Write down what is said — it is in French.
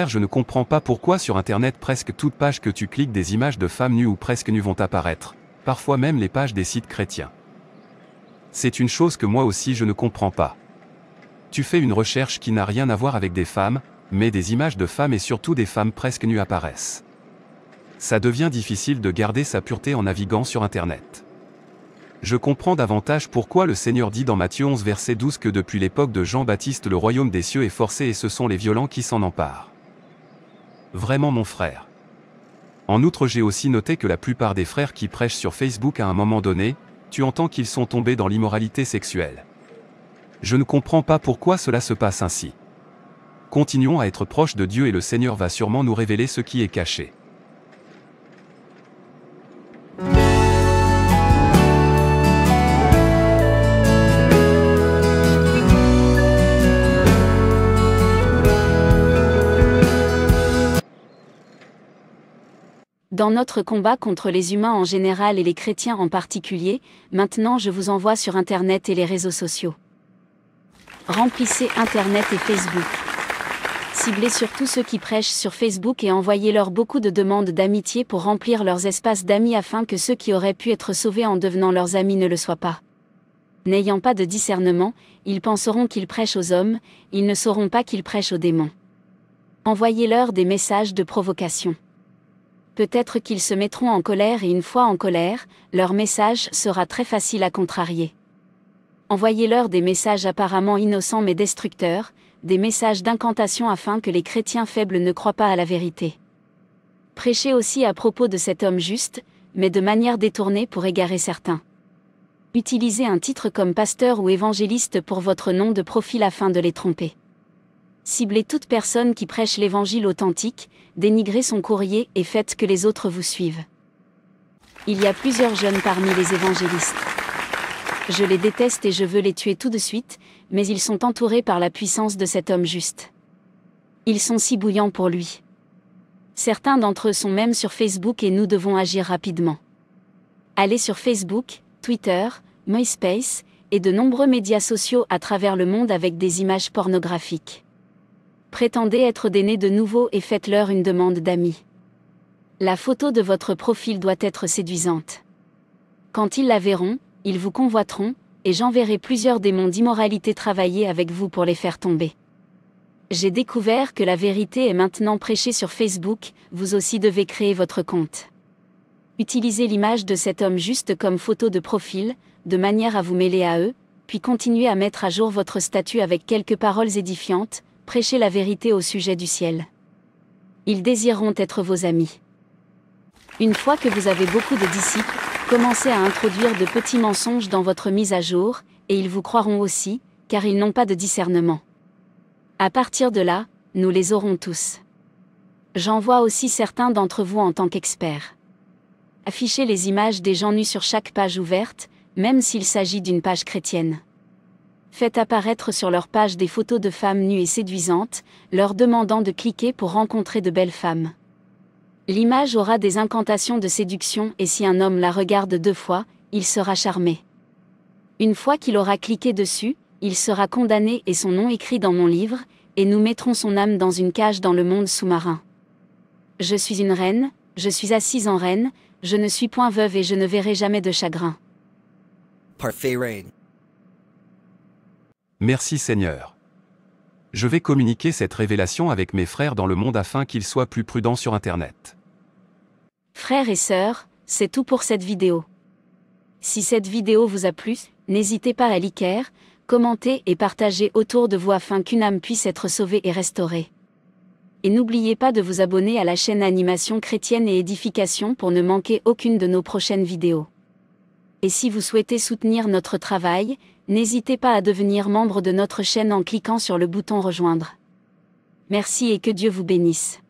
frère, je ne comprends pas pourquoi sur internet presque toute page que tu cliques des images de femmes nues ou presque nues vont apparaître, parfois même les pages des sites chrétiens. C'est une chose que moi aussi je ne comprends pas. Tu fais une recherche qui n'a rien à voir avec des femmes, mais des images de femmes et surtout des femmes presque nues apparaissent. Ça devient difficile de garder sa pureté en naviguant sur internet. Je comprends davantage pourquoi le Seigneur dit dans Matthieu 11 verset 12 que depuis l'époque de Jean-Baptiste le royaume des cieux est forcé et ce sont les violents qui s'en emparent. Vraiment mon frère. En outre, j'ai aussi noté que la plupart des frères qui prêchent sur Facebook à un moment donné, tu entends qu'ils sont tombés dans l'immoralité sexuelle. Je ne comprends pas pourquoi cela se passe ainsi. Continuons à être proches de Dieu et le Seigneur va sûrement nous révéler ce qui est caché. Dans notre combat contre les humains en général et les chrétiens en particulier, maintenant je vous envoie sur Internet et les réseaux sociaux. Remplissez Internet et Facebook. Ciblez surtout ceux qui prêchent sur Facebook et envoyez-leur beaucoup de demandes d'amitié pour remplir leurs espaces d'amis afin que ceux qui auraient pu être sauvés en devenant leurs amis ne le soient pas. N'ayant pas de discernement, ils penseront qu'ils prêchent aux hommes, ils ne sauront pas qu'ils prêchent aux démons. Envoyez-leur des messages de provocation. Peut-être qu'ils se mettront en colère et une fois en colère, leur message sera très facile à contrarier. Envoyez-leur des messages apparemment innocents mais destructeurs, des messages d'incantation afin que les chrétiens faibles ne croient pas à la vérité. Prêchez aussi à propos de cet homme juste, mais de manière détournée pour égarer certains. Utilisez un titre comme pasteur ou évangéliste pour votre nom de profil afin de les tromper. Ciblez toute personne qui prêche l'évangile authentique, dénigrez son courrier et faites que les autres vous suivent. Il y a plusieurs jeunes parmi les évangélistes. Je les déteste et je veux les tuer tout de suite, mais ils sont entourés par la puissance de cet homme juste. Ils sont si bouillants pour lui. Certains d'entre eux sont même sur Facebook et nous devons agir rapidement. Allez sur Facebook, Twitter, MySpace, et de nombreux médias sociaux à travers le monde avec des images pornographiques. Prétendez être des nés de nouveau et faites-leur une demande d'amis. La photo de votre profil doit être séduisante. Quand ils la verront, ils vous convoiteront, et j'enverrai plusieurs démons d'immoralité travailler avec vous pour les faire tomber. J'ai découvert que la vérité est maintenant prêchée sur Facebook, vous aussi devez créer votre compte. Utilisez l'image de cet homme juste comme photo de profil, de manière à vous mêler à eux, puis continuez à mettre à jour votre statut avec quelques paroles édifiantes, prêchez la vérité au sujet du ciel. Ils désireront être vos amis. Une fois que vous avez beaucoup de disciples, commencez à introduire de petits mensonges dans votre mise à jour, et ils vous croiront aussi, car ils n'ont pas de discernement. À partir de là, nous les aurons tous. J'envoie aussi certains d'entre vous en tant qu'experts. Affichez les images des gens nus sur chaque page ouverte, même s'il s'agit d'une page chrétienne. Faites apparaître sur leur page des photos de femmes nues et séduisantes, leur demandant de cliquer pour rencontrer de belles femmes. L'image aura des incantations de séduction et si un homme la regarde 2 fois, il sera charmé. Une fois qu'il aura cliqué dessus, il sera condamné et son nom écrit dans mon livre, et nous mettrons son âme dans une cage dans le monde sous-marin. Je suis une reine, je suis assise en reine, je ne suis point veuve et je ne verrai jamais de chagrin. Parfait Reine. Merci Seigneur. Je vais communiquer cette révélation avec mes frères dans le monde afin qu'ils soient plus prudents sur Internet. Frères et sœurs, c'est tout pour cette vidéo. Si cette vidéo vous a plu, n'hésitez pas à liker, commenter et partager autour de vous afin qu'une âme puisse être sauvée et restaurée. Et n'oubliez pas de vous abonner à la chaîne Animation Chrétienne et Édification pour ne manquer aucune de nos prochaines vidéos. Et si vous souhaitez soutenir notre travail, n'hésitez pas à devenir membre de notre chaîne en cliquant sur le bouton Rejoindre. Merci et que Dieu vous bénisse.